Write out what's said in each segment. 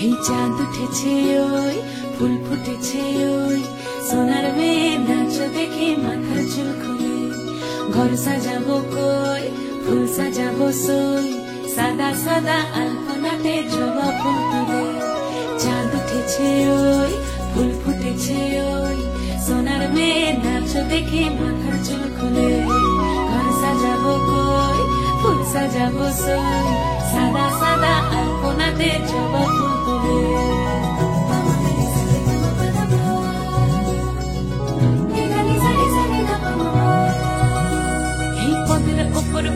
এই চাঁদ উঠেছে ওই ফুল ফুটেছে ওই সোনার মেয়ে নাচ দেখে মাথার চুল খুলে ঘর সাজাবো কই ফুল সাজাবো সই সাদা সাদা আলপনাতে জবা ফুল তুলে চাঁদ উঠেছে ওই ফুল ফুটেছে ওই সোনার মেয়ে নাচ দেখে মাথার চুল খুলে ঘর সাজাবো কই ফুল সাজাবো সই সাদা সাদা আলপনাতে জবা ফুল তুলে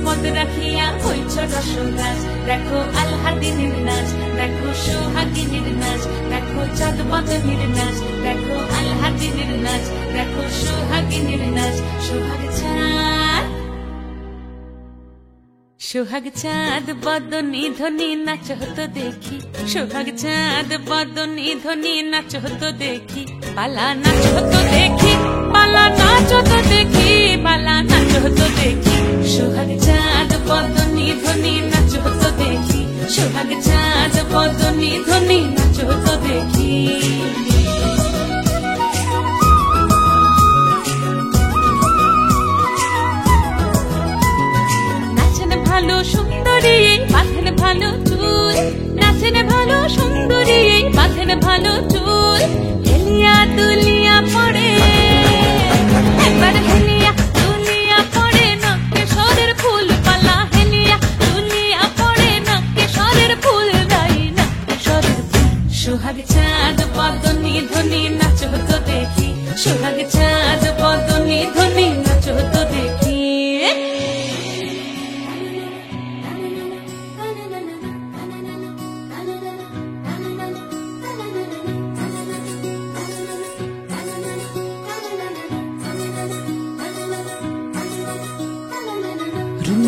পদ রাখিয়া হইছ রসরাজ দেখো আলহাদিনীর নাচ দেখো সোহাগিনীর নাচ দেখো চাঁদ বদনীর নাচ দেখো আলহাদিনীর নাচ দেখো সোহাগিনীর নাচ সোহাগ চাঁদ বদনী ধ্বনি নাচ হতো দেখি সোহাগ চাঁদ বদনী ধ্বনি নাচ হতো দেখি পালা নাচ হতো দেখি পালা নাচ হতো দেখি পালা নাচ হতো দেখি সোহাগ চাঁদ বদনী ধ্বনি নাচ হতো দেখি সোহাগ চাঁদ বদনী ধ্বনি নাচ হতো দেখি ভালো সুন্দরী বাঁধেন ভালো চুল নাচেন ভালো সুন্দরী বাঁধেন ভালো চুল হেলিয়া দুলিয়া পড়ে একবার হেলিয়া দুলিয়া পড়ে নকেশ্বরের ফুল পালা হেলিয়া দুলিয়া পড়ে নকেশ্বরের ফুল দাই নকেশ্বরের ফুল সোহাগ চাঁদ বদনী ধ্বনি নাচ হতো দেখি সোহাগ চাঁদ বদনী ধ্বনি নাচ হতো দেখি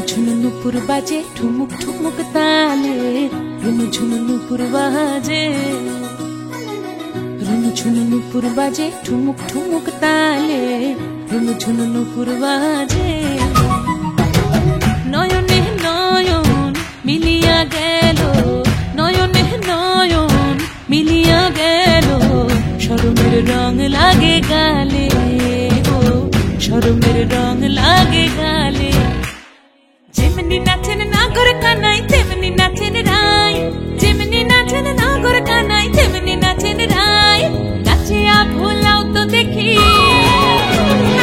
ঝুনু নুপুর বাজে ঠুমুক ঠুমুক তালে রুনু ঝুনু নুপুর বাজে রুনু ঝুনু নুপুর বাজে ঠুমুক ঠুমুক তালে রুনু ঝুনু নুপুর বাজে নয়নে নয়ন মিলিয়া গেল নয়নে নয়ন মিলিয়া গেল শরমের রং লাগে গালে ও শরমের রং লাগে গালে যেমনি নাচেন নাগর কানাই তেমনি নাচেন রায় যেমনি নাচেন নাগর কানাই তেমনি নাচেন রায় নাচিয়া ভোলাও তো দেখি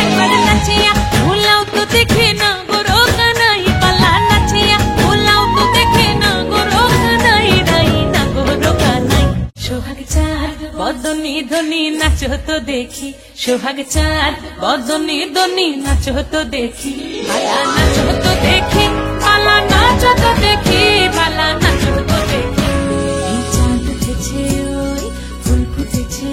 একবার নাচিয়া ভোলাও তো দেখি নাগর কানাই পালা নাচিয়া ভোলাও তো দেখি নাগর কানাই রাই নাগর কানাই সোহাগ চাঁদ বদনী ধ্বনি নাচ হতো দেখি সোহাগ চাঁদ বদনী ধ্বনি নাচ হতো দেখি পালা নাচ হতো দেখি পালা নাচ হতো দেখি পালা নাচ হতো দেখি এই চাঁদ উঠেছে ওই ফুল ফুটেছে